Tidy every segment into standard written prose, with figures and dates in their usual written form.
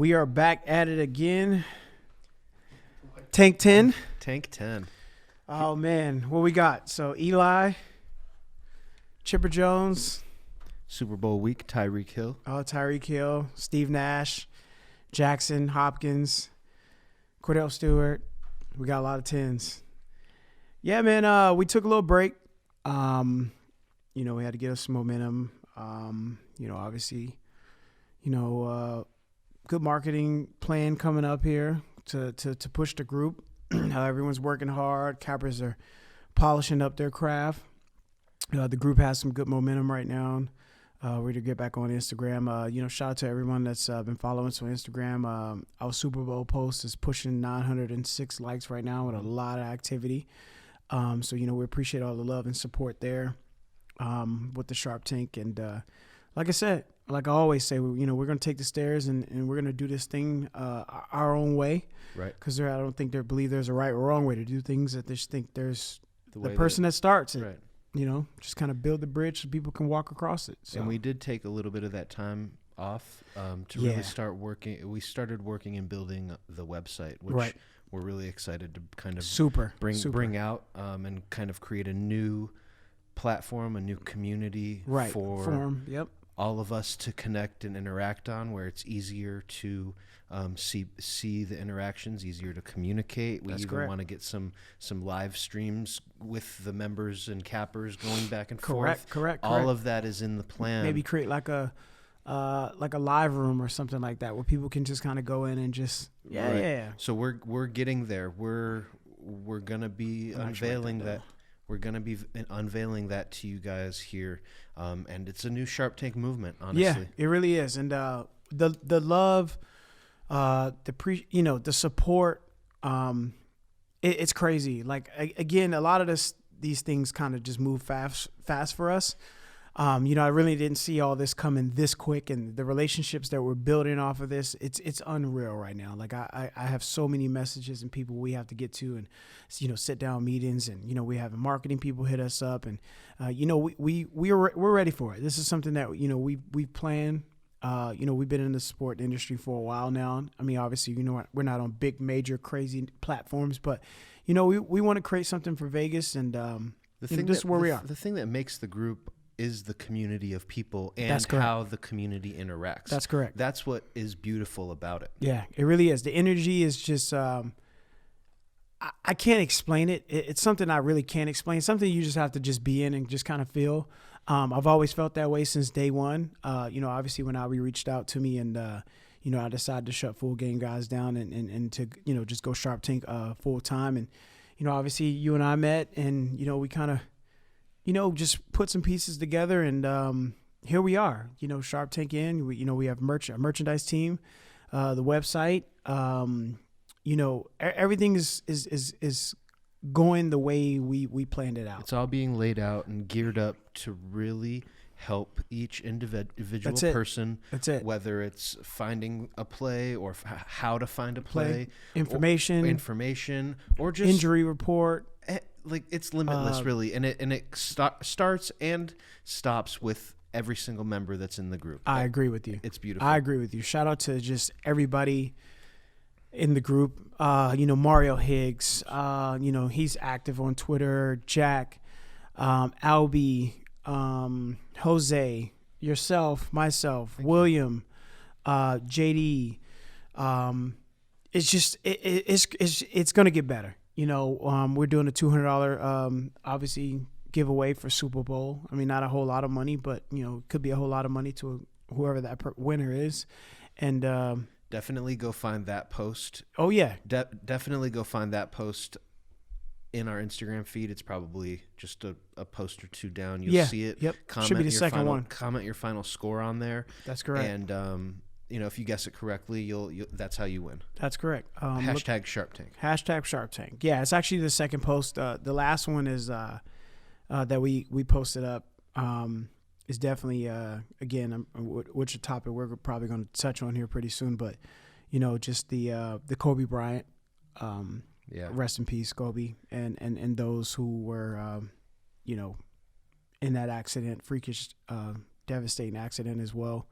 We are back at it again. Tank 10. Tank 10. Oh, man. What we got? So, Eli, Chipper Jones. Super Bowl week, Tyreek Hill. Tyreek Hill, Steve Nash, Jackson, Hopkins, Cordell Stewart. We got a lot of 10s. Yeah, man, we took a little break. We had to get us some momentum. Obviously, good marketing plan coming up here to push the group. How everyone's working hard. Cappers are polishing up their craft. The group has some good momentum right now. We're going to get back on Instagram. Shout out to everyone that's been following us on Instagram. Our Super Bowl post is pushing 906 likes right now with a lot of activity. We appreciate all the love and support there with the Sharp Tank. And like I said, like I always say, we're going to take the stairs and we're going to do this thing our own way. Right. Because I don't think they believe there's a right or wrong way to do things. That they just think there's the person that starts it. Right. Just kind of build the bridge so people can walk across it. So. And we did take a little bit of that time off to really start working. We started working and building the website, which we're really excited to kind of bring out and kind of create a new platform, a new community for all of us to connect and interact on, where it's easier to see the interactions, easier to communicate. We even want to get some live streams with the members and cappers going back and forth. Correct. All of that is in the plan. Maybe create like a live room or something like that where people can just kind of go in and just So we're getting there. We're gonna be unveiling that. We're going to be unveiling that to you guys here. And it's a new Sharp Tank movement, honestly. Yeah, it really is. And the love, the support, it's crazy. Like, again, a lot of these things kind of just move fast for us. I really didn't see all this coming this quick, and the relationships that we're building off of this, it's unreal right now. Like I have so many messages and people we have to get to, and sit down meetings, and we have marketing people hit us up, and we're ready for it. This is something that we planned. We've been in the sport industry for a while now. I mean, obviously, we're not on big, major, crazy platforms, but we want to create something for Vegas, and this is where we are. The thing that makes the group is the community of people and how the community interacts. That's correct. That's what is beautiful about it. Yeah, it really is. The energy is just, I can't explain it. It's something I really can't explain. Something you just have to just be in and just kind of feel. I've always felt that way since day one. Obviously when Ari reached out to me and, I decided to shut Full Game guys down and to, just go Sharp Tank full time. And, obviously you and I met and, we kind of, just put some pieces together, and here we are. Sharp Tank in. We have a merchandise team, the website. Everything is going the way we planned it out. It's all being laid out and geared up to really help each individual person. That's it. Whether it's finding a play or how to find a play, information, or just injury report. Like, it's limitless, really, and it starts and stops with every single member that's in the group. I agree with you. It's beautiful. I agree with you. Shout out to just everybody in the group. Mario Higgs. He's active on Twitter. Jack, Albie, Jose, yourself, myself, William, JD. It's just it's gonna get better. We're doing a $200 obviously giveaway for Super Bowl. I mean, not a whole lot of money, but it could be a whole lot of money to whoever that winner is. And definitely go find that post. Oh yeah, definitely go find that post in our Instagram feed. It's probably just a post or two down. You'll see it. Yep. Comment Should be the second one. Comment your final score on there. That's correct. And if you guess it correctly, you'll that's how you win. That's correct. Hashtag Sharp Tank. Hashtag Sharp Tank. Yeah, it's actually the second post. The last one is that we posted up is definitely again, which a topic we're probably going to touch on here pretty soon. But just the Kobe Bryant. Rest in peace, Kobe, and those who were in that accident, freakish, devastating accident as well.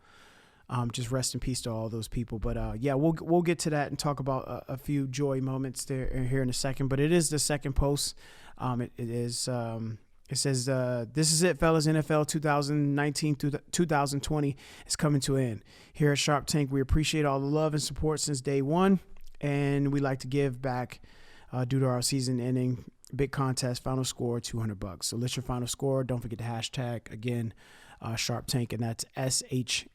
Just rest in peace to all those people. But yeah, we'll get to that and talk about a few joy moments there here in a second. But it is the second post. It says, "This is it, fellas. NFL 2019 through 2020 is coming to an end. Here at Sharp Tank, we appreciate all the love and support since day one, and we like to give back due to our season-ending big contest. Final score $200. So list your final score. Don't forget the hashtag again." Sharp Tank, and that's SHARPT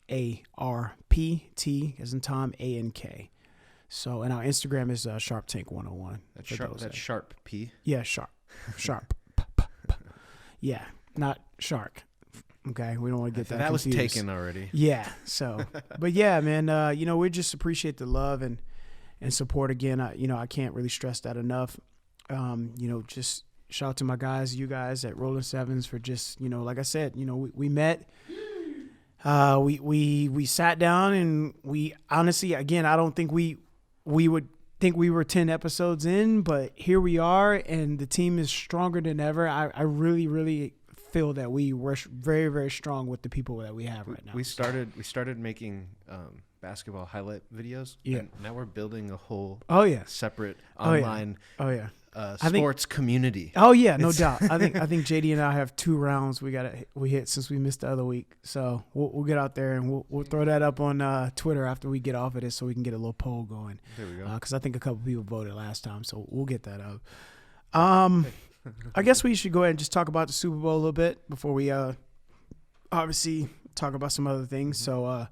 as in Tom ANK. So, and our Instagram is Sharp Tank 101. That's Sharp P. Yeah, Sharp. Yeah, not Shark. Okay, we don't want to get that confused. Was taken already. Yeah. So, but yeah, man. We just appreciate the love and support again. I can't really stress that enough. Just shout out to my guys, you guys at Rolling Sevens for just, like I said, we met, we sat down, and we honestly, again, I don't think we would think we were 10 episodes in, but here we are, and the team is stronger than ever. I really, really feel that we were very, very strong with the people that we have right now. We started making basketball highlight videos. Yeah. And now we're building a whole separate online sports community. Oh yeah, no doubt. I think JD and I have 2 rounds we hit since we missed the other week. So we'll get out there and we'll throw that up on Twitter after we get off of this, so we can get a little poll going. There we go. Because I think a couple people voted last time, so we'll get that up. I guess we should go ahead and just talk about the Super Bowl a little bit before we obviously talk about some other things. So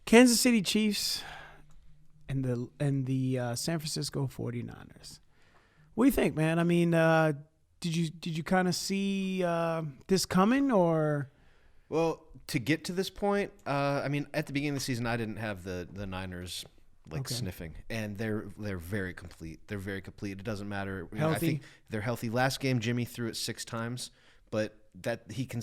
Kansas City Chiefs and the San Francisco 49ers. What do you think, man? I mean, did you kind of see this coming, or? Well, to get to this point, I mean, at the beginning of the season, I didn't have the Niners sniffing, and they're very complete. They're very complete. It doesn't matter. Healthy. I think they're healthy. Last game, Jimmy threw it 6 times, but that he can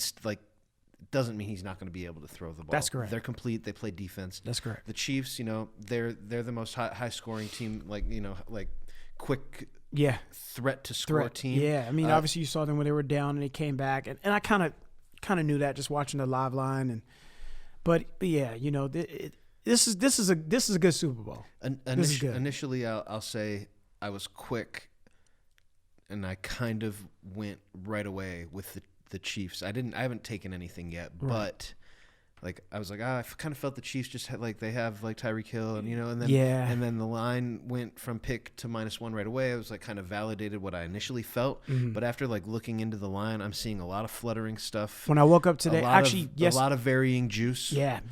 doesn't mean he's not going to be able to throw the ball. That's correct. They're complete. They play defense. That's correct. The Chiefs, they're the most high scoring team. Quick. Yeah. Threat to score team. Yeah, I mean, obviously you saw them when they were down and they came back, and I kind of knew that just watching the live line, but yeah, this is a good Super Bowl. This is good. Initially, I'll say I was quick, and I kind of went right away with the Chiefs. I haven't taken anything yet, but. I was I kind of felt the Chiefs just had they have Tyreek Hill, and then the line went from pick to -1 right away. I was kind of validated what I initially felt, but after looking into the line, I'm seeing a lot of fluttering stuff. When I woke up today, a lot of varying juice. Yeah.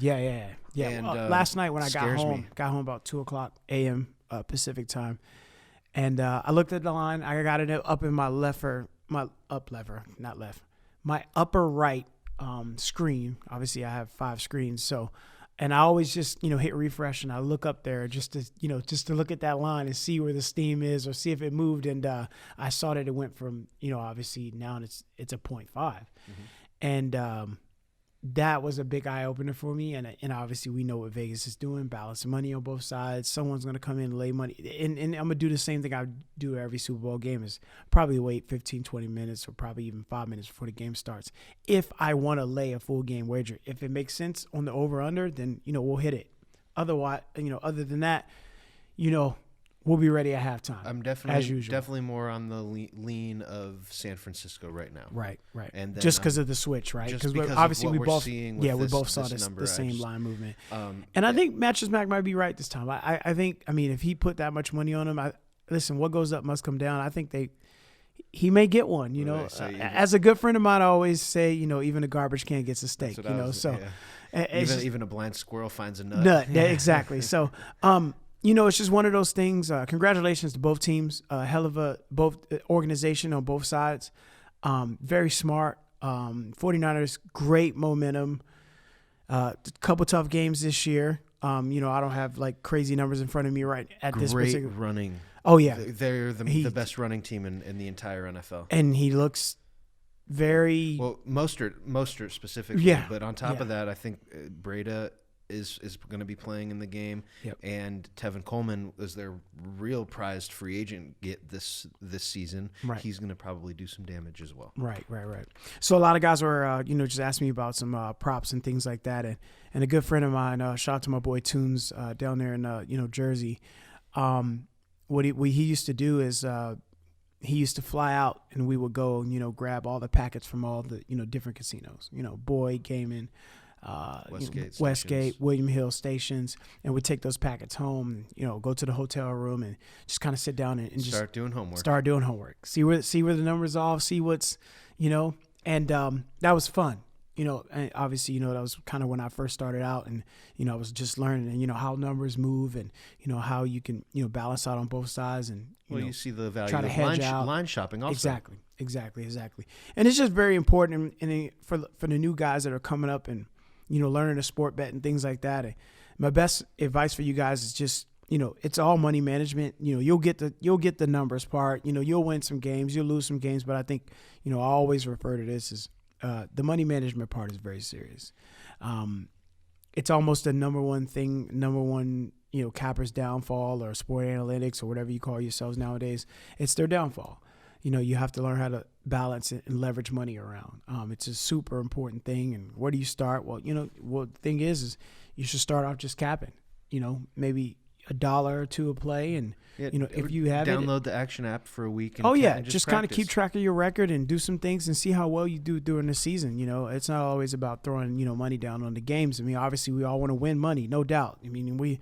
And last night when I got home about 2:00 a.m. Pacific time, and I looked at the line. I got it up in my my upper right screen. Obviously I have 5 screens, so, and I always just hit refresh, and I look up there just to look at that line and see where the steam is, or see if it moved, and I saw that it went from obviously now it's a 0.5, and that was a big eye opener for me, and obviously we know what Vegas is doing, balancing money on both sides. Someone's gonna come in and lay money, and I'm gonna do the same thing I do every Super Bowl game, is probably wait 15-20 minutes or probably even 5 minutes before the game starts if I want to lay a full game wager. If it makes sense on the over under, then we'll hit it. Otherwise, other than that, we'll be ready at halftime. I'm definitely more on the lean of San Francisco right now. Right. And then, just because of the switch, right? Because obviously we both saw the same line movement. And I think Mattress Mac might be right this time. I think if he put that much money on him, listen, what goes up must come down. I think he may get one. As a good friend of mine, I always say, even a garbage can gets a steak. Even a blind squirrel finds a nut. Yeah, exactly. So. It's just one of those things. Congratulations to both teams. Hell of a organization on both sides. Very smart. 49ers, great momentum. A couple tough games this year. I don't have crazy numbers in front of me right at this particular. Great running. Oh yeah, they're the best running team in the entire NFL. And he looks very well. Mostert specifically. Yeah. But on top of that, I think Breda is going to be playing in the game, and Tevin Coleman is their real prized free agent this season. Right. He's going to probably do some damage as well. Right. So a lot of guys were, just asking me about some props and things like that, and a good friend of mine, shout out to my boy Tunes down there in Jersey. What he used to do is he used to fly out, and we would go grab all the packets from all the different casinos, Boyd Gaming. Westgate, William Hill stations, and we'd take those packets home, go to the hotel room and just kind of sit down and just start doing homework. See where the numbers off, see what's, and that was fun. And obviously, that was kind of when I first started out, and, I was just learning, and, how numbers move, and, how you can, balance out on both sides, and, you see the value of line shopping also. Exactly. And it's just very important, and for the new guys that are coming up and, learning a sport bet and things like that. And my best advice for you guys is just, it's all money management. You'll get the numbers part. You'll win some games, you'll lose some games, but I think, I always refer to this as the money management part is very serious. It's almost the number one, capper's downfall, or sport analytics, or whatever you call yourselves nowadays. It's their downfall. You have to learn how to balance it and leverage money around. It's a super important thing. And where do you start? Well, the thing is you should start off just capping, maybe $1 or $2 a play. And, if you have download the Action app for a week. And just kind of keep track of your record and do some things and see how well you do during the season. It's not always about throwing, money down on the games. I mean, obviously we all want to win money, no doubt. I mean,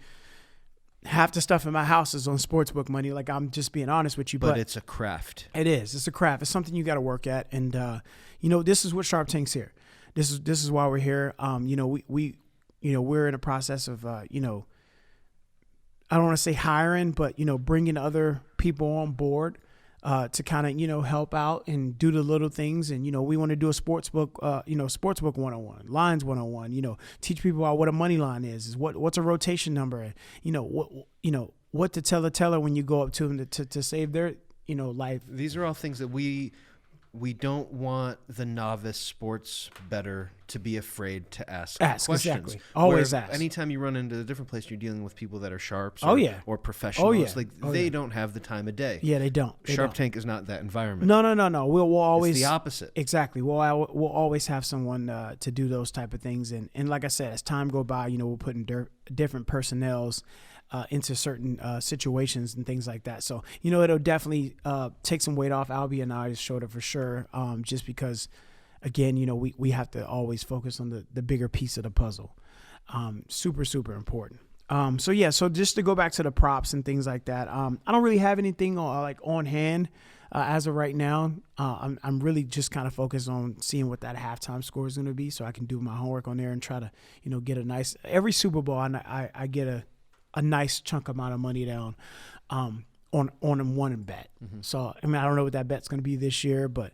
half the stuff in my house is on sportsbook money. Like, I'm just being honest with you. But it's a craft. It is. It's a craft. It's something you got to work at. And, this is what Sharp Tank's here. This is why we're here. We're in a process of, I don't want to say hiring, but, bringing other people on board to kind of, help out and do the little things. And, we want to do a sportsbook 101, lines 101, teach people about what a money line is what's a rotation number, what to tell a teller when you go up to them to save their, life. These are all things that we don't want the novice sports bettor to be afraid to ask questions. Exactly. Always ask. Anytime you run into a different place, you're dealing with people that are sharps or professionals. They don't have the time of day. Yeah, they don't. Sharp Tank is not that environment. No. We'll always. It's the opposite. Exactly. We'll always have someone to do those type of things. And like I said, as time go by, we'll put in different personnels into certain situations and things like that. So, it'll definitely take some weight off Albie and I's shoulder for sure, just because, again, we have to always focus on the bigger piece of the puzzle. Super, super important. So just to go back to the props and things like that, I don't really have anything on hand as of right now. I'm really just kind of focused on seeing what that halftime score is going to be, so I can do my homework on there and try to, get a nice, every Super Bowl I get a nice chunk amount of money down on one bet. Mm-hmm. So, I don't know what that bet's going to be this year, but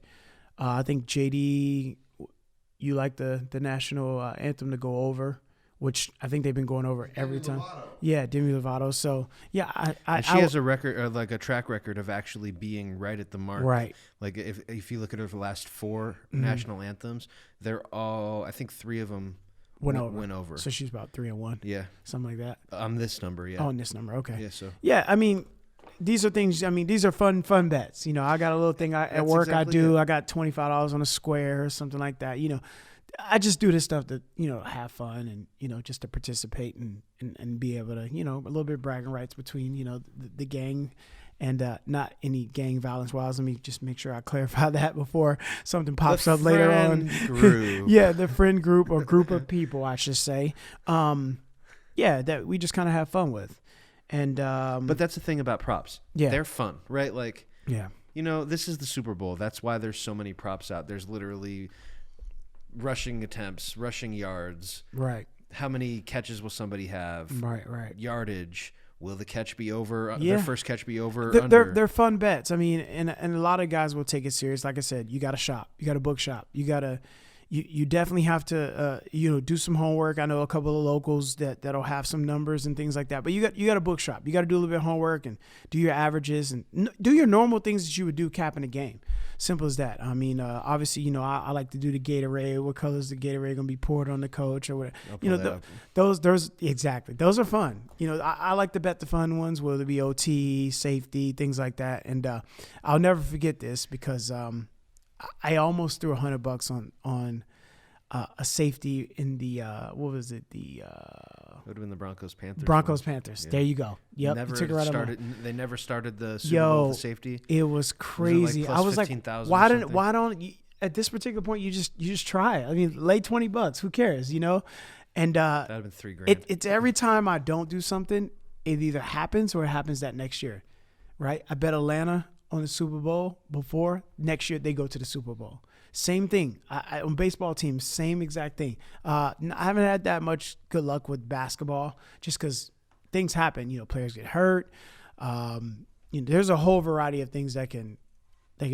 I think JD, you like the national anthem to go over, which I think they've been going over every time. Lovato. Yeah, Demi Lovato. So, yeah. She has a record, or like a track record of actually being right at the mark. Right. Like if you look at her last 4 national anthems, they're all, I think 3 of them went over. So she's about 3-1. Yeah. Something like that. On this number, yeah. Oh, on this number, okay. Yeah, so. Yeah, these are things, these are fun bets. I got a little thing at work exactly I do. It. I got $25 on a square or something like that. I just do this stuff to, have fun and, just to participate and be able to, a little bit of bragging rights between, the gang and not any gang violence wise. Let me just make sure I clarify that before something pops up later on. Yeah, the friend group or group of people, I should say. That we just kind of have fun with. And but that's the thing about props. Yeah. They're fun, right? Like, yeah. This is the Super Bowl. That's why there's so many props out. There's literally rushing attempts, rushing yards. Right. How many catches will somebody have? Right. Yardage. Will the catch be over? Yeah. Their first catch be over? They're fun bets. And a lot of guys will take it serious. Like I said, you got to shop. You got to book shop. You got to, you definitely have to do some homework. I know a couple of locals that'll have some numbers and things like that. But you got a bookshop. You got to do a little bit of homework and do your averages and do your normal things that you would do capping a game. Simple as that. I mean, obviously, I like to do the Gatorade. What color is the Gatorade going to be poured on the coach or whatever? Those exactly. Those are fun. I like to bet the fun ones, whether it be OT, safety, things like that. And I'll never forget this because I almost threw $100 on a safety in the what was it? The it would have been the Broncos-Panthers. Broncos-Panthers. Yeah. There you go. Yep. They never started the Super Bowl with the safety. It was crazy. I was like, why don't you, at this particular point you just try it? I mean, lay $20. Who cares? And that'd have been $3,000. It's every time I don't do something, it either happens or it happens that next year, right? I bet Atlanta on the Super Bowl before. Next year they go to the Super Bowl. Same thing. On baseball teams, same exact thing. I haven't had that much good luck with basketball just because things happen. Players get hurt. There's a whole variety of things that could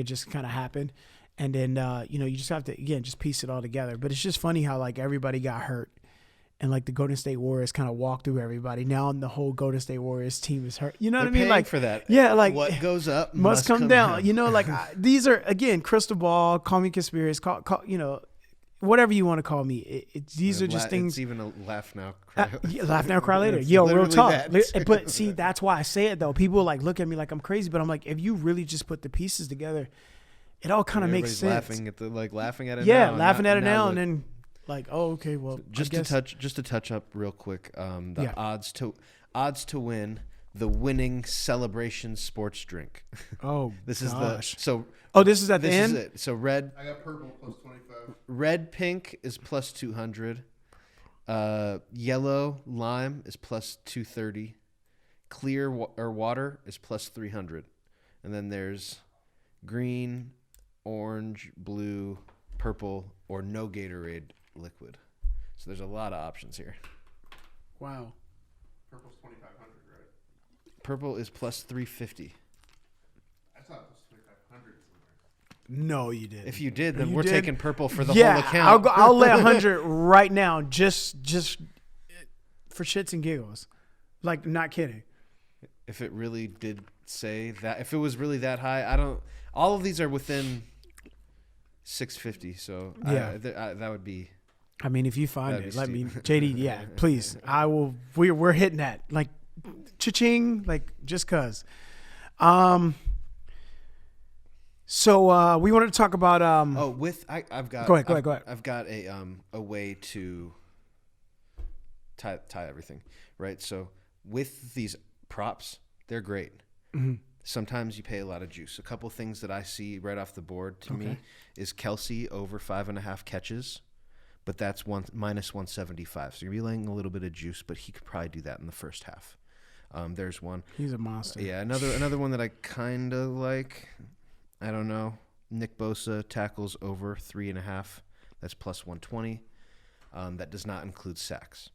just kind of happen. And then, you just have to, again, just piece it all together. But it's just funny how, like, everybody got hurt. And, like, the Golden State Warriors kind of walked through everybody. Now the whole Golden State Warriors team is hurt. You know what I mean? Like, for that. Yeah, like, what goes up must come down. These are, again, crystal ball, call me conspiracy, call whatever you want to call me. These are just things. It's even a laugh now, cry laugh now, cry later. Yo, real talk. But see, that's why I say it, though. People, like, look at me like I'm crazy. But I'm like, if you really just put the pieces together, it all kind of makes sense. Laughing at it. Yeah, laughing at it now, and then. Like, oh, okay, well, just to touch up real quick, the odds to win the winning celebration sports drink. Oh, this gosh. is so. Oh, this is at the end. This is it. So red. I got purple plus 25. Red pink is plus 200. Yellow lime is plus 230. Clear or water is plus 300, and then there's green, orange, blue, purple, or no Gatorade liquid. So there's a lot of options here. Wow. Purple's 2,500, right? Purple is plus 350. I thought it was 2,500 somewhere. No, you did. If you did, then we're taking purple for the whole account. Yeah, I'll lay 100 right now, just for shits and giggles. Like, not kidding. If it really did say that, if it was really that high, all of these are within 650. So yeah, that would be. I mean, if you find it, let me, JD. Yeah, please. I will. We're hitting that, like, cha-ching, like, just cause. So we wanted to talk about. I've got. Go ahead. I've got a way to tie everything, right? So with these props, they're great. Mm-hmm. Sometimes you pay a lot of juice. A couple things that I see right off the board to me is Kelce over 5.5 catches, but that's minus 175. So you're be laying a little bit of juice, but he could probably do that in the first half. There's one. He's a monster. Yeah, another one that I kind of like. I don't know. Nick Bosa tackles over 3.5. That's plus 120. That does not include sacks.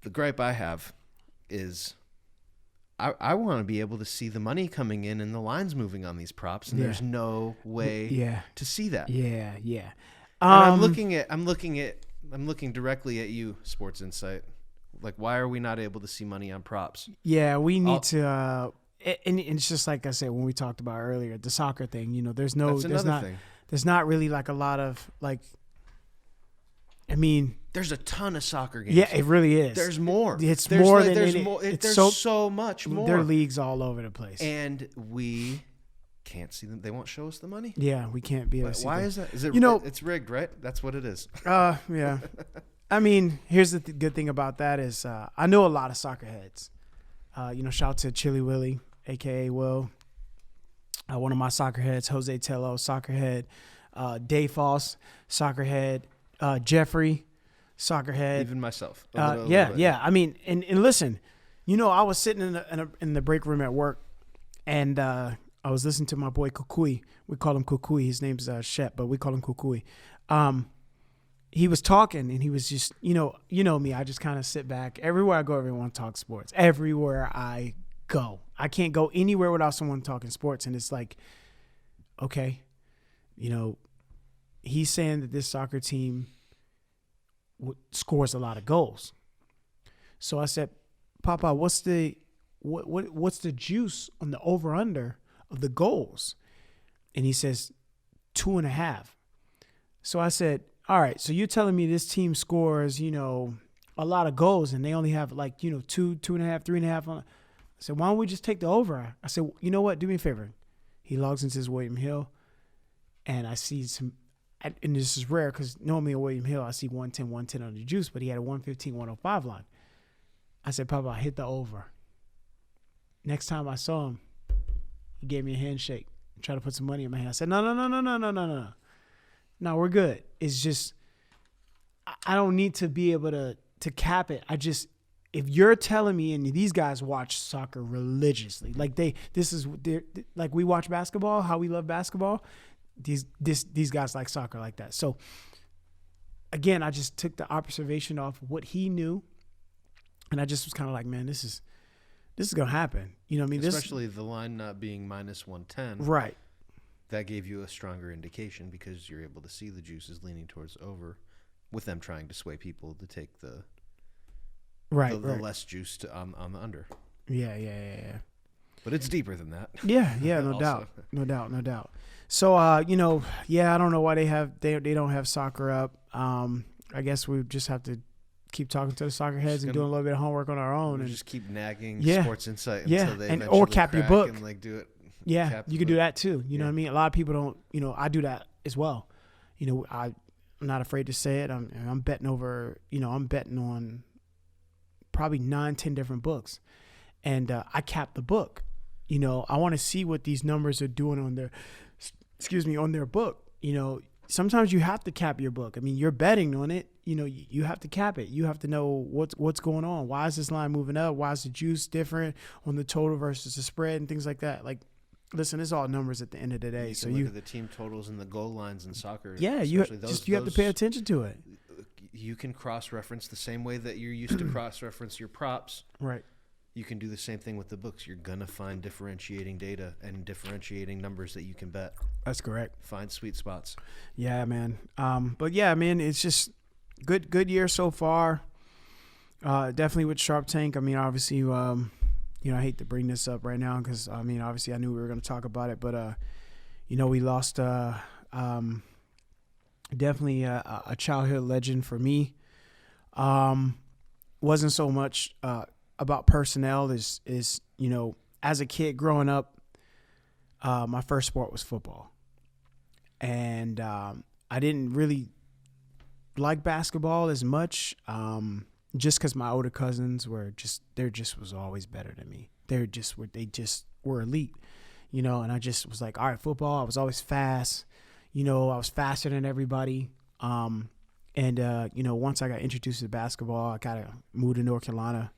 The gripe I have is I want to be able to see the money coming in and the lines moving on these props, and there's no way to see that. Yeah. I'm looking directly at you, Sports Insight. Like, why are we not able to see money on props? Yeah, we need to. And it's just like I said when we talked about earlier, the soccer thing. There's not really like a lot of like. I mean, there's a ton of soccer games. Yeah, it really is. There's more. There's so much more. There are leagues all over the place, and we can't see them. They won't show us the money. Yeah, we can't be able to see why them. is that? Is it? It's rigged, right? That's what it is. Yeah. I mean, here's the good thing about that is I know a lot of soccer heads. Shout out to Chili Willie, a.k.a. Will. One of my soccer heads, Jose Tello, soccer head. Dave Foss, soccer head. Jeffrey, soccer head. Even myself. Yeah. I mean, and listen, I was sitting in the break room at work, and I was listening to my boy Kukui. We call him Kukui. His name's Shep, but we call him Kukui. He was talking, and he was just, you know me. I just kind of sit back. Everywhere I go, everyone talks sports. Everywhere I go, I can't go anywhere without someone talking sports. And it's like, okay, he's saying that this soccer team scores a lot of goals. So I said, Papa, what's the juice on the over-under of the goals? And he says 2.5. So I said, all right, so you're telling me this team scores, a lot of goals and they only have 2, 2.5, 3.5. I said, why don't we just take the over? I said, you know what? Do me a favor. He logs into his William Hill and I see some, and this is rare because normally at William Hill I see 110 on the juice, but he had a 115, 105 line. I said, Papa, I hit the over. Next time I saw him, he gave me a handshake and tried to put some money in my hand. I said, no. No, we're good. It's just, I don't need to be able to cap it. If you're telling me, and these guys watch soccer religiously, like we watch basketball, how we love basketball, these guys like soccer like that. So again, I just took the observation off what he knew, and I just was kind of like, man, this is gonna happen. You know what I mean? Especially the line not being minus 110. Right. That gave you a stronger indication because you're able to see the juices leaning towards over, with them trying to sway people to take the less juice on the under. Yeah. But it's deeper than that. Yeah, no doubt. So I don't know why they don't have soccer up. I guess we just have to keep talking to the soccer heads and doing a little bit of homework on our own, and just keep nagging Sports Insight until they eventually or cap your book and do it. Yeah, you could do that too. You know what I mean? A lot of people don't. I do that as well. I'm not afraid to say it. I'm betting over. I'm betting on probably 9-10 different books, and I cap the book. I want to see what these numbers are doing on their book. Sometimes you have to cap your book. I mean, you're betting on it. You have to cap it. You have to know what's going on. Why is this line moving up? Why is the juice different on the total versus the spread and things like that? Like, listen, it's all numbers at the end of the day. You look at the team totals and the goal lines in soccer. Yeah, you have to pay attention to it. You can cross-reference the same way that you're used to cross-reference your props. Right. You can do the same thing with the books. You're going to find differentiating data and differentiating numbers that you can bet. That's correct. Find sweet spots. Yeah, man. But yeah, man, it's just good year so far. Definitely with Sharp Tank. I mean, obviously, I hate to bring this up right now because, obviously I knew we were going to talk about it, but, we lost definitely a childhood legend for me. Wasn't so much about personnel as as a kid growing up, my first sport was football. And I didn't really like basketball as much just because my older cousins was always better than me. They just were elite, and I just was like, all right, football. I was always fast. I was faster than everybody. Once I got introduced to basketball, I kind of moved to North Carolina.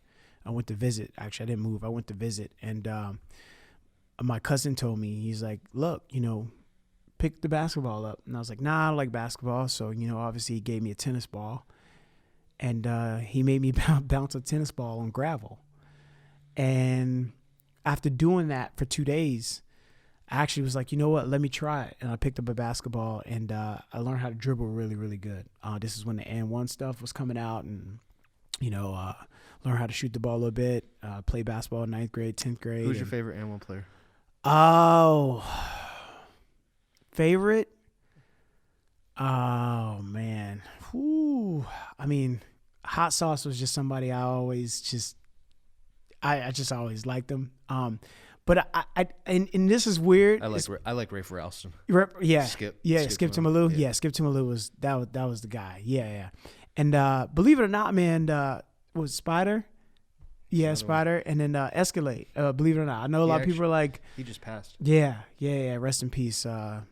I went to visit. Actually, I didn't move. I went to visit. And my cousin told me, he's like, look, pick the basketball up. And I was like, nah, I don't like basketball. So, obviously he gave me a tennis ball. And he made me bounce a tennis ball on gravel. And after doing that for 2 days, I actually was like, you know what, let me try it. And I picked up a basketball, and I learned how to dribble really, really good. This is when the and one stuff was coming out, and, learn how to shoot the ball a little bit, play basketball in 9th grade, 10th grade. Who's your favorite and one player? Oh, favorite? Oh, man. Whew. I mean, Hot Sauce was just somebody I always I just always liked them. But and this is weird. I like Rafer Alston. Skip Tumalou. Yeah, Skip Tumalou was that was the guy. Yeah. And believe it or not, man, was Spider. Yeah, Spider, and then Escalade. Believe it or not, I know a lot of people are like, he just passed. Yeah. Rest in peace. I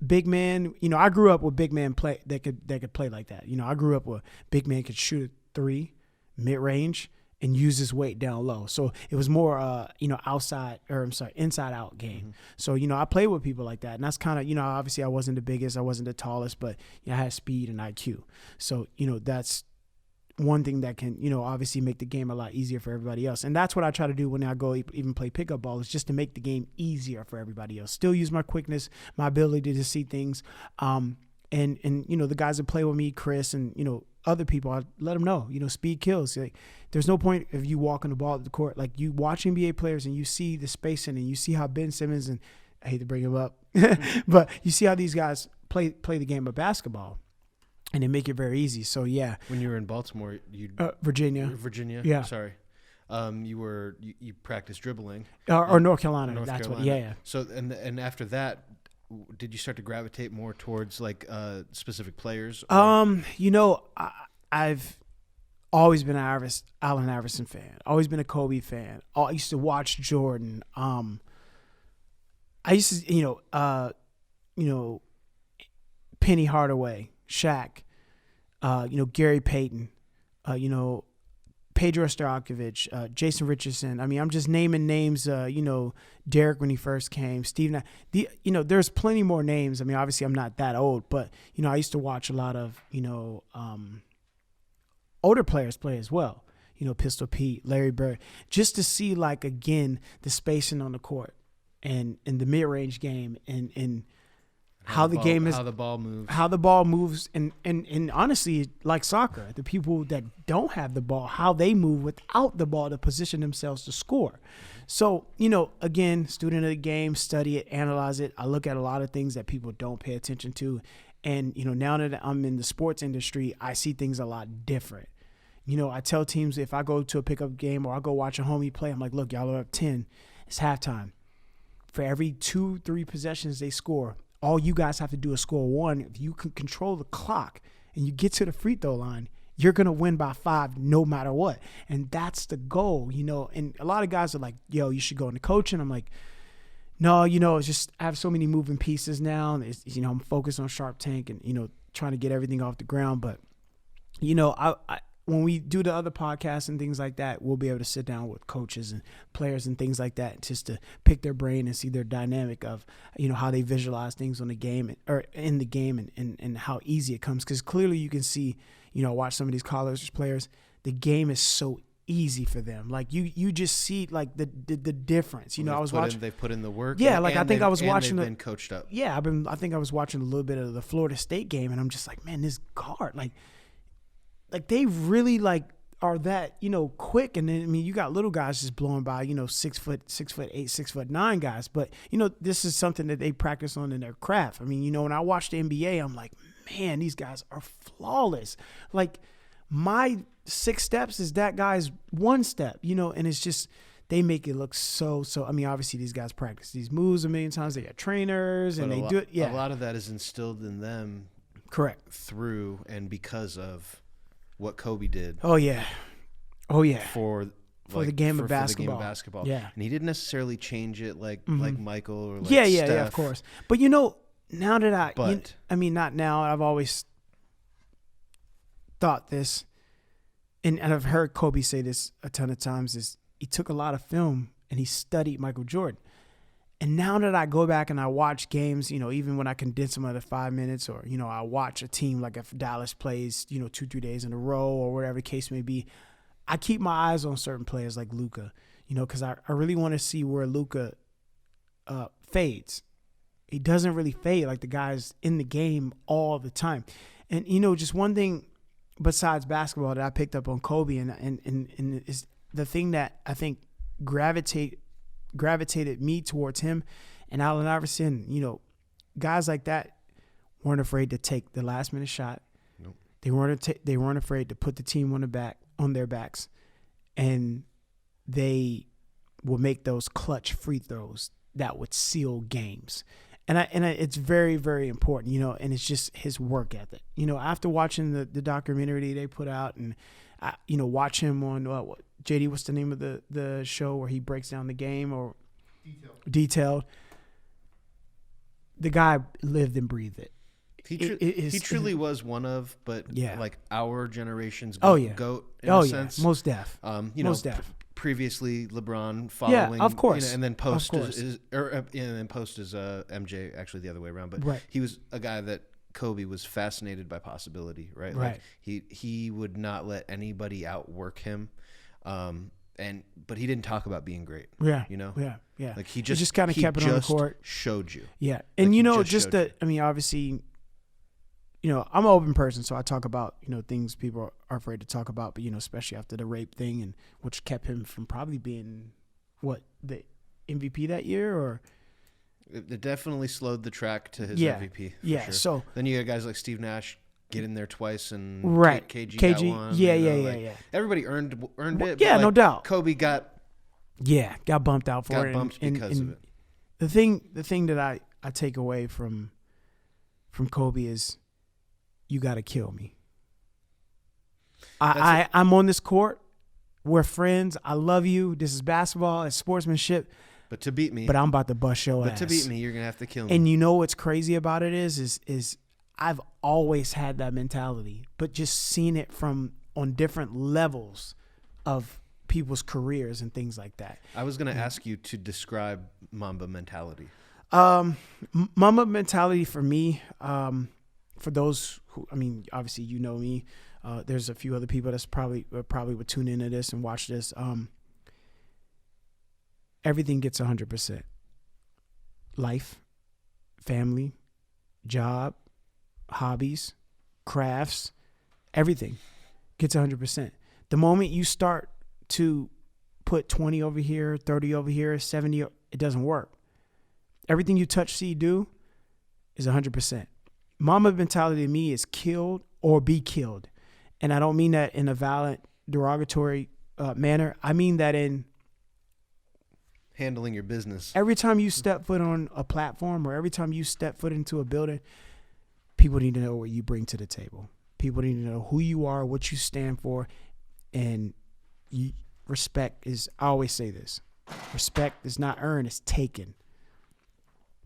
big man. I grew up with big man play that could play like that. I grew up with big man could shoot a 3 mid range and use his weight down low. So it was more, inside out game. Mm-hmm. So, I played with people like that. And that's kind of, obviously I wasn't the biggest, I wasn't the tallest, but I had speed and IQ. So, that's one thing that can, obviously make the game a lot easier for everybody else. And that's what I try to do when I go even play pickup ball, is just to make the game easier for everybody else. Still use my quickness, my ability to see things. And the guys that play with me, Chris and, other people, I let them know, speed kills. Like, there's no point if you walking the ball at the court. Like, you watch NBA players and you see the spacing and you see how Ben Simmons, and I hate to bring him up, but you see how these guys play the game of basketball. And they make it very easy. So, yeah. When you were in Baltimore, Virginia. Yeah. Sorry. You practiced dribbling. Or North Carolina. North That's Carolina. What. Yeah. So and after that, did you start to gravitate more towards like specific players? I've always been an Allen Iverson fan. Always been a Kobe fan. I used to watch Jordan. I used to, Penny Hardaway, Shaq, Gary Payton, Pedro Stojakovic, Jason Richardson. I mean, I'm just naming names, Derek when he first came, Steve. There's plenty more names. I mean, obviously I'm not that old, but, I used to watch a lot of, older players play as well. Pistol Pete, Larry Bird, just to see, like, again, the spacing on the court and the mid-range game and how the ball moves, and honestly, like soccer, the people that don't have the ball, how they move without the ball to position themselves to score. So, again, student of the game, study it, analyze it. I look at a lot of things that people don't pay attention to. And, now that I'm in the sports industry, I see things a lot different. I tell teams, if I go to a pickup game or I go watch a homie play, I'm like, look, y'all are up 10. It's halftime. For every 2-3 possessions they score, all you guys have to do is score one. If you can control the clock and you get to the free throw line, you're going to win by 5 no matter what. And that's the goal, And a lot of guys are like, yo, you should go into coaching. I'm like, no, it's just I have so many moving pieces now. And I'm focused on Sharp Tank and, trying to get everything off the ground. But, when we do the other podcasts and things like that, we'll be able to sit down with coaches and players and things like that just to pick their brain and see their dynamic of, how they visualize things on the game or in the game and how easy it comes. Because clearly you can see, watch some of these college players, the game is so easy for them. Like you just see like the difference. I was watching. They've put in the work. Yeah, like I think I was watching. They've been coached up. Yeah, I think I was watching a little bit of the Florida State game, and I'm just like, man, this guard, like they really like are that quick. And then you got little guys just blowing by 6'8", 6'9" guys. But this is something that they practice on in their craft. I mean when I watch the NBA, I'm like, man, these guys are flawless. Like my 6 steps is that guy's 1 step. And it's just they make it look so. I mean, obviously these guys practice these moves a million times. They got trainers and they do it. Yeah, a lot of that is instilled in them. Correct. Through and because of what Kobe did. Oh yeah. For the game of basketball. For the game of basketball. Yeah. And he didn't necessarily change it like Michael or like yeah, Steph. of course. But now that not now. I've always thought this, and I've heard Kobe say this a ton of times, is he took a lot of film and he studied Michael Jordan. And now that I go back and I watch games, even when I condense them under 5 minutes, or, I watch a team like if Dallas plays, 2-3 days in a row or whatever the case may be, I keep my eyes on certain players like Luka, because I really want to see where Luka fades. He doesn't really fade like the guys in the game all the time. And, just one thing besides basketball that I picked up on Kobe and is the thing that I think gravitated me towards him and Allen Iverson, guys like that weren't afraid to take the last minute shot. Nope. They weren't afraid to put the team on their backs, and they will make those clutch free throws that would seal games. And it's very, very important, and it's just his work ethic. After watching the documentary they put out, and watch him on JD, what's the name of the show where he breaks down the game, or Detailed. The guy lived and breathed it. He truly was one of, like our generation's GOAT in a sense. Most def. Most def. Previously LeBron following, of course, and then post is MJ, actually the other way around, but he was a guy that Kobe was fascinated by possibility, right? Right. Like he would not let anybody outwork him. But he didn't talk about being great. Yeah. You know? Yeah. Yeah. Like he just kind of kept it on the court. Showed you. Yeah. And just that, I mean, obviously, I'm an open person, so I talk about, things people are afraid to talk about, but, especially after the rape thing, and which kept him from probably being the MVP that year, or it definitely slowed the track to his MVP. Yeah. Sure. So then you got guys like Steve Nash get in there twice, and right. KG got one. Yeah. Everybody earned it. Yeah, no doubt. Kobe got bumped out for it. Got bumped because of it. The thing that I take away from Kobe is, you got to kill me. I'm on this court. We're friends. I love you. This is basketball. It's sportsmanship. But to beat me. But I'm about to bust your ass. But to beat me, you're going to have to kill me. And you know what's crazy about it is I've always had that mentality, but just seen it on different levels of people's careers and things like that. I was going to ask you to describe Mamba mentality. Mamba mentality for me, for those who, I mean, obviously you know me. There's a few other people that's probably would tune into this and watch this. Everything gets 100%. Life, family, job, hobbies, crafts, everything gets 100%. The moment you start to put 20 over here, 30 over here, 70, it doesn't work. Everything you touch, see, do is 100%. Mamba mentality to me is killed or be killed. And I don't mean that in a violent, derogatory manner. I mean that in handling your business. Every time you step foot on a platform, or every time you step foot into a building, people need to know what you bring to the table. People need to know who you are, what you stand for, and respect is, I always say this, respect is not earned, it's taken.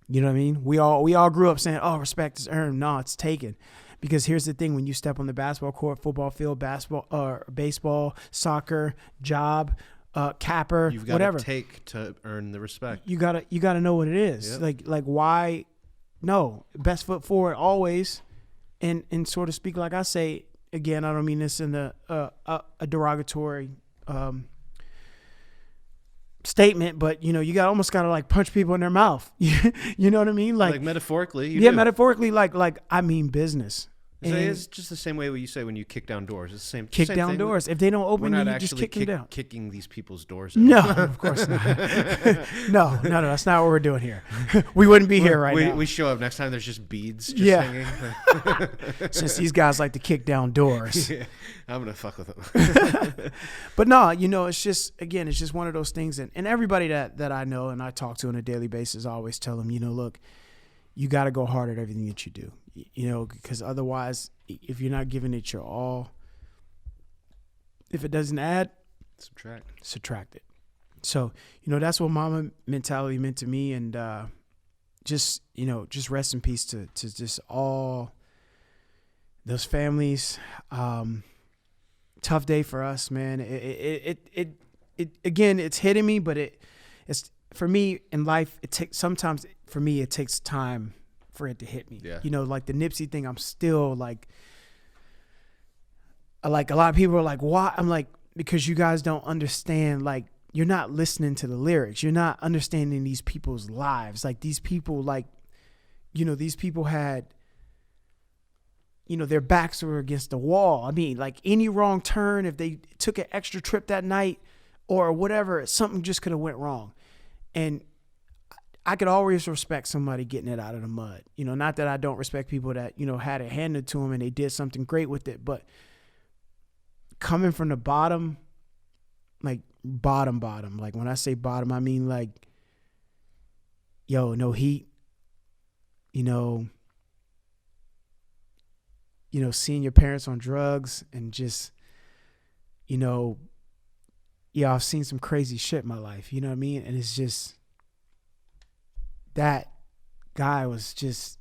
You know what I mean? We all grew up saying, oh, respect is earned. No, it's taken. Because here's the thing, when you step on the basketball court, football field, baseball, soccer, job, capper, you've got whatever, to take to earn the respect. You gotta know what it is. Yep. Like why? No, best foot forward always, and sort of speak like I say. Again, I don't mean this in a derogatory statement, but you almost gotta like punch people in their mouth. You know what I mean? Like metaphorically. Yeah, metaphorically. Like I mean business. It's just the same way what you say when you kick down doors. It's the same. Kick down thing. Doors. If they don't open, you just kick them down. Kicking these people's doors. No, of course not. No, that's not what we're doing here. We wouldn't be here now. We show up next time. There's just beads hanging. Since these guys like to kick down doors, I'm gonna fuck with them. But no, it's just one of those things. And everybody that I know and I talk to on a daily basis, I always tell them, look, you got to go hard at everything that you do. Because otherwise, if you're not giving it your all, if it doesn't add, subtract it. So, that's what Mamba mentality meant to me. And just rest in peace to just all those families. Tough day for us, man. It again, it's hitting me, but it's for me in life, it takes time for it to hit me. Yeah. Like the Nipsey thing, I'm still like a lot of people are like, why? I'm like, because you guys don't understand, like, you're not listening to the lyrics. You're not understanding these people's lives. Like these people, these people had, their backs were against the wall. I mean, like any wrong turn, if they took an extra trip that night or whatever, something just could have went wrong. And I could always respect somebody getting it out of the mud. Not that I don't respect people that, had it handed to them and they did something great with it. But coming from the bottom, like bottom, like when I say bottom, I mean like, no heat, seeing your parents on drugs and just, I've seen some crazy shit in my life. You know what I mean? And it's just, that guy was just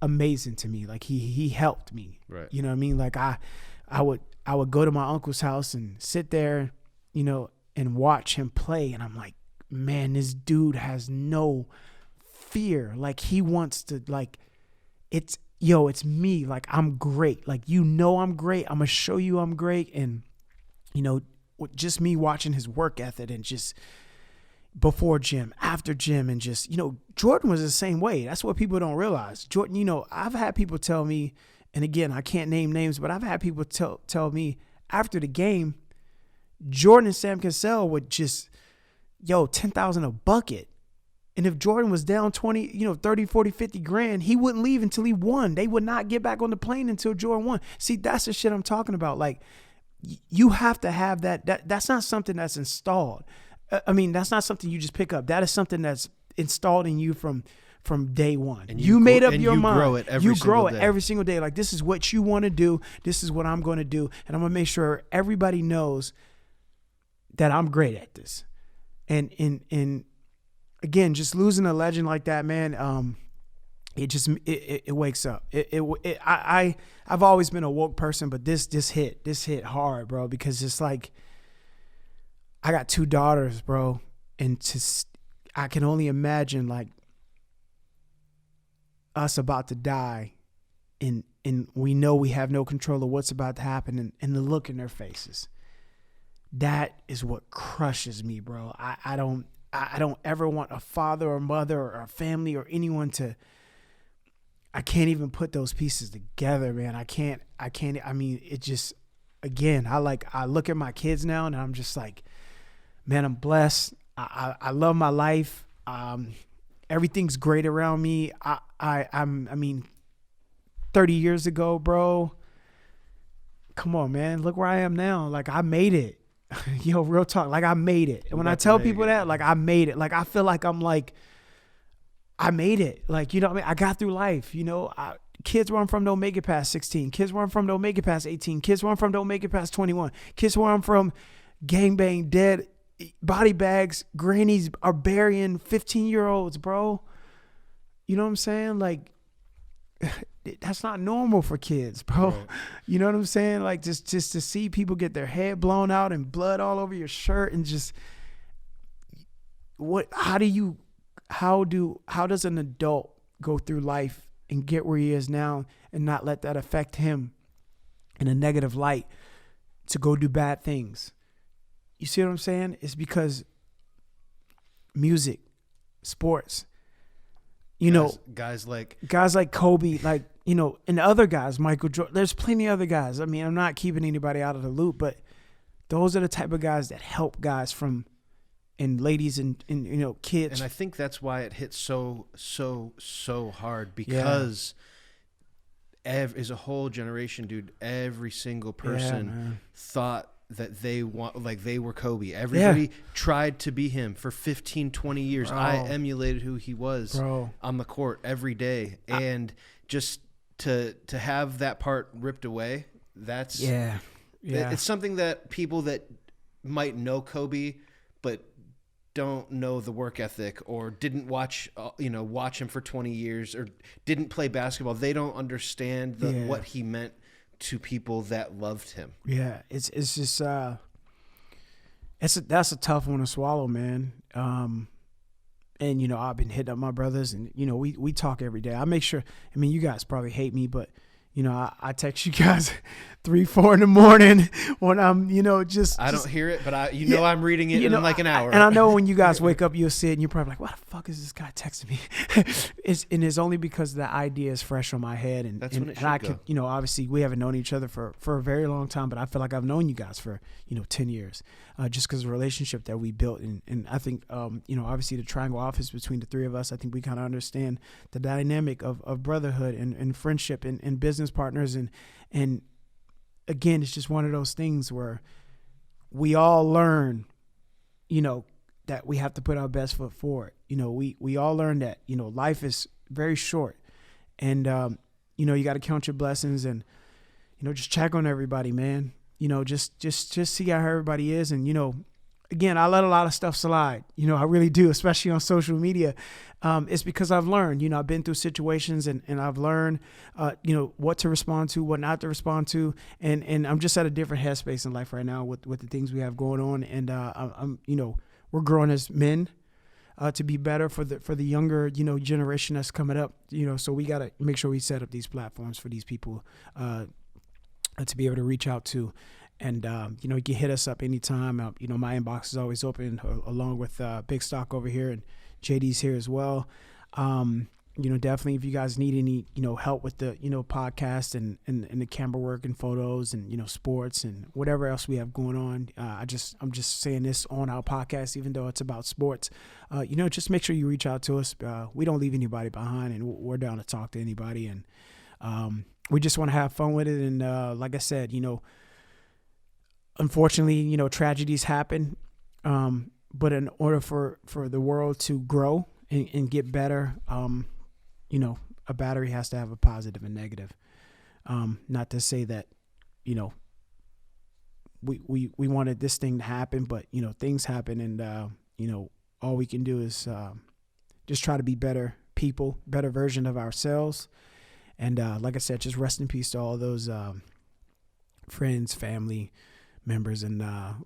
amazing to me. Like he helped me. Right. You know what I mean? Like I would go to my uncle's house and sit there, and watch him play. And I'm like, man, this dude has no fear. Like he wants to, like, yo, it's me. Like, I'm great. Like, you know, I'm great. I'm going to show you I'm great. And, you know, just me watching his work ethic and just before gym, after gym, and just, you know, Jordan was the same way. That's what people don't realize. Jordan, you know, I've had people tell me, and again, I can't name names, but I've had people tell me after the game, Jordan and Sam Cassell would just, yo, 10,000 a bucket. And if Jordan was down 20, you know, 30, 40, 50 grand, he wouldn't leave until he won. They would not get back on the plane until Jordan won. See, that's the shit I'm talking about. Like, you have to have that. That's not something that's installed. I mean, that's not something you just pick up. That is something that's installed in you from day one. And you made up your mind. You grow it every single day. Like, this is what you want to do. This is what I'm going to do. And I'm going to make sure everybody knows that I'm great at this. And again, just losing a legend like that, man, it wakes up. I've always been a woke person, but this hit hard, bro, because it's like, I got 2 daughters, bro, and I can only imagine like us about to die, and we know we have no control of what's about to happen, and the look in their faces. That is what crushes me, bro. I don't ever want a father or mother or a family or anyone to. I can't even put those pieces together, man. I can't. I mean, it just, again, I look at my kids now and I'm just like, man, I'm blessed. I love my life. Everything's great around me. I mean, 30 years ago, bro, come on, man. Look where I am now. Like, I made it. Yo, real talk. Like, I made it. And when I tell people that, like, I made it. Like, I feel like I'm like, I made it. Like, you know what I mean? I got through life, you know. Kids where I'm from don't make it past 16. Kids where I'm from don't make it past 18. Kids where I'm from don't make it past 21. Kids where I'm from, gangbang, dead, body bags, grannies are burying 15-year-olds, bro. You know what I'm saying? Like, that's not normal for kids, bro. Right. You know what I'm saying? Like, just to see people get their head blown out and blood all over your shirt, and just how does an adult go through life and get where he is now and not let that affect him in a negative light to go do bad things? You see what I'm saying? It's because music, sports, guys like Kobe, like, you know, and other guys, Michael Jordan. There's plenty of other guys. I mean, I'm not keeping anybody out of the loop, but those are the type of guys that help guys and ladies and you know, kids. And I think that's why it hits so hard, because as a whole generation, dude, every single person thought that they were Kobe. Everybody tried to be him for 15, 20 years. Bro. I emulated who he was on the court every day. And just to have that part ripped away, that's it's something that people that might know Kobe but don't know the work ethic, or didn't watch him for 20 years, or didn't play basketball, they don't understand what he meant to people that loved him. Yeah, it's just that's a tough one to swallow, man. And you know, I've been hitting up my brothers, and you know, we talk every day. I make sure. I mean, you guys probably hate me, but you know, I text you guys 3, 4 in the morning when I'm, you know, I don't hear it, but I'm reading it in like an hour. And I know when you guys wake up, you'll see it and you're probably like, what the fuck is this guy texting me? it's only because the idea is fresh on my head. And that's when it should I go. could, you know, obviously we haven't known each other for a very long time, but I feel like I've known you guys for, you know, 10 years, just because of the relationship that we built. And I think, you know, obviously the triangle office between the 3 of us, I think we kind of understand the dynamic of brotherhood and friendship and business partners. And again, it's just one of those things where we all learn, you know, that we have to put our best foot forward. You know, we all learn that, you know, life is very short, and, you know, you got to count your blessings and, you know, just check on everybody, man. You know, just see how everybody is. And, you know, again, I let a lot of stuff slide. You know, I really do, especially on social media. It's because I've learned, you know, I've been through situations and I've learned, you know, what to respond to, what not to respond to. And I'm just at a different headspace in life right now with the things we have going on. And, I'm, you know, we're growing as men. to be better for the younger, generation that's coming up, so we got to make sure we set up these platforms for these people to be able to reach out to. And, you can hit us up anytime. My inbox is always open, along with Big Stock over here, and JD's here as well. Definitely if you guys need any, help with the, podcast and the camera work and photos and, sports and whatever else we have going on. I'm just saying this on our podcast, even though it's about sports, just make sure you reach out to us. We don't leave anybody behind, and we're down to talk to anybody. And we just want to have fun with it. And like I said, unfortunately, tragedies happen. But in order for the world to grow and get better, a battery has to have a positive and negative. Not to say that, we wanted this thing to happen, but, things happen, and, all we can do is just try to be better people, better version of ourselves. And like I said, just rest in peace to all those friends, family members, and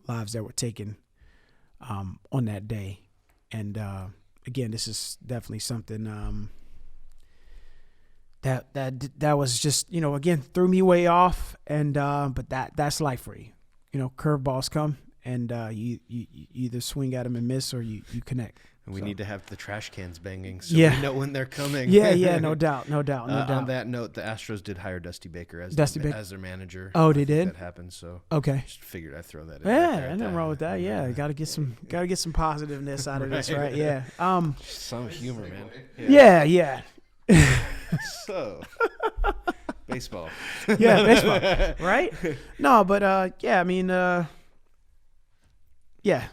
lives that were taken on that day. And again, this is definitely something that was just, again, threw me way off. And but that's life for you. Curveballs come, and you either swing at them and miss, or you connect. And we need to have the trash cans banging, so we know when they're coming. Yeah, no doubt. On that note, the Astros did hire Dusty Baker as their manager. Oh, they did? That happened, so okay. Just figured I'd throw that in. Yeah, nothing wrong with that. Yeah, got to get some positiveness out of this, right? Yeah. Some humor, man. Yeah. So, baseball. Yeah, baseball. Right? No, but yeah, I mean, yeah,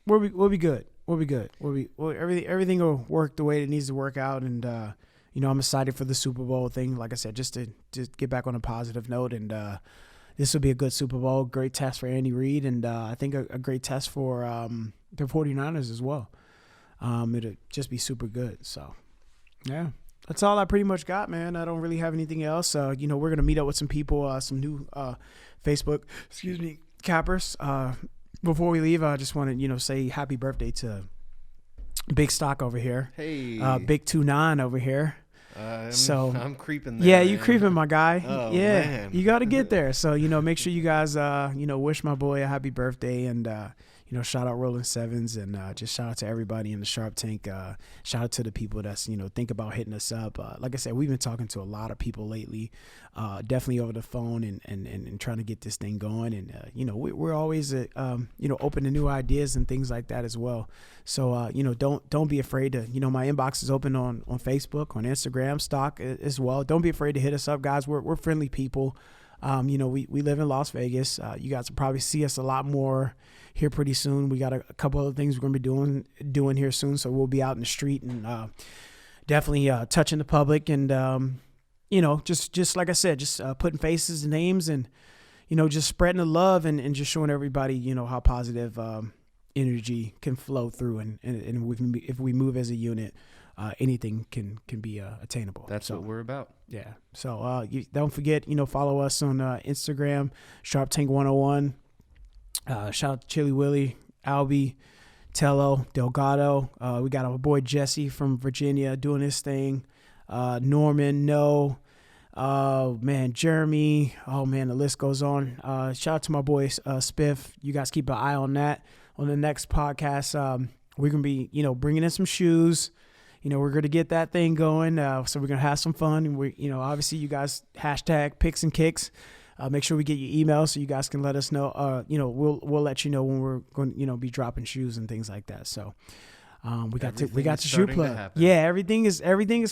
we'll be good. We'll be good. Everything will work the way it needs to work out, and I'm excited for the Super Bowl thing. Like I said, just to get back on a positive note, and this will be a good Super Bowl. Great test for Andy Reid, and I think a great test for the 49ers as well. It'll just be super good. So, yeah, that's all I pretty much got, man. I don't really have anything else. We're gonna meet up with some people, some new Facebook, cappers. Before we leave, I just want to, say happy birthday to Big Stock over here. Hey. Big 29 over here. I'm creeping there. Yeah, you creeping, my guy. Oh, yeah, man. You got to get there. So, make sure you guys, wish my boy a happy birthday, and, shout out Rolling Sevens, and just shout out to everybody in the Sharp Tank. Shout out to the people that's, think about hitting us up. Like I said, we've been talking to a lot of people lately, definitely over the phone, and trying to get this thing going. And, we're always, open to new ideas and things like that as well. So, don't be afraid to, my inbox is open on Facebook, on Instagram, Stock as well. Don't be afraid to hit us up, guys. We're friendly people. We live in Las Vegas. You guys will probably see us a lot more here pretty soon. We got a couple other things we're going to be doing here soon. So we'll be out in the street, and definitely touching the public, and, just like I said, just putting faces and names, and, just spreading the love, and just showing everybody, how positive energy can flow through. And if we move as a unit, anything can be attainable. That's what we're about. Yeah. So you don't forget, follow us on Instagram, Sharp Tank 101. Shout out to Chili Willie, Albie, Tello, Delgado. We got our boy Jesse from Virginia doing his thing. Norman, Jeremy. Oh man, the list goes on. Shout out to my boy Spiff. You guys keep an eye on that. On the next podcast, we're gonna be, bringing in some shoes. We're going to get that thing going. So we're going to have some fun. And we, obviously you guys hashtag picks and kicks. Make sure we get your email so you guys can let us know. We'll let you know when we're going to, be dropping shoes and things like that. So we got the shoe plug. Yeah, everything is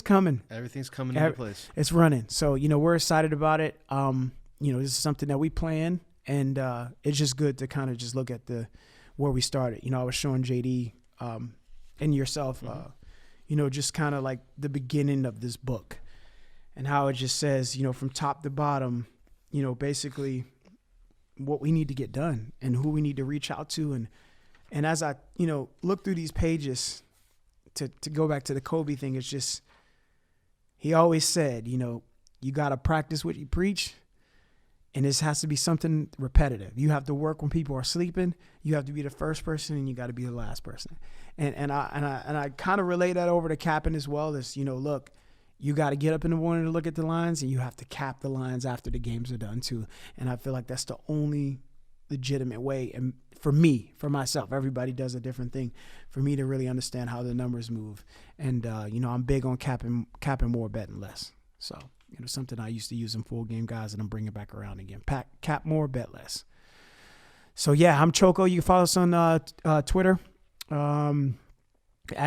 coming. Everything's coming into place. It's running. So, we're excited about it. This is something that we plan, and it's just good to kind of just look at where we started. I was showing JD and yourself, just kind of like the beginning of this book, and how it just says, from top to bottom, basically what we need to get done and who we need to reach out to. And as I, look through these pages to go back to the Kobe thing, it's just, he always said, you got to practice what you preach, And this has to be something repetitive. You have to work when people are sleeping. You have to be the first person, and you got to be the last person. And I kind of relate that over to capping as well. Is, you know, look, you got to get up in the morning to look at the lines, and you have to cap the lines after the games are done too. And I feel like that's the only legitimate way. And for me, for myself, everybody does a different thing. For me to really understand how the numbers move, and you know, I'm big on capping more, betting less. So, you know, something I used to use in full game guys, and I'm bringing back around again. Cap more, bet less. So yeah, I'm Choco. You can follow us on Twitter, at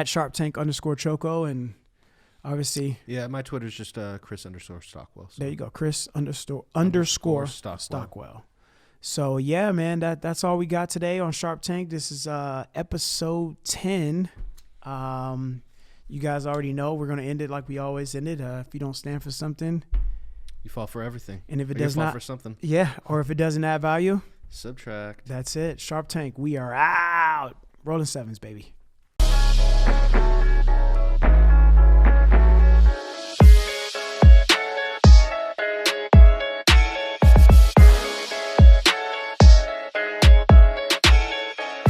@SharpTank_Choco, and obviously, yeah, my Twitter's just Chris_Stockwell. So. There you go, Chris__ Stockwell. So yeah, man, that's all we got today on Sharp Tank. This is episode 10. You guys already know we're gonna end it like we always end it. If you don't stand for something, you fall for everything. And if it does not, for something, yeah, or if it doesn't add value, subtract. That's it. Sharp Tank. We are out. Rolling sevens, baby.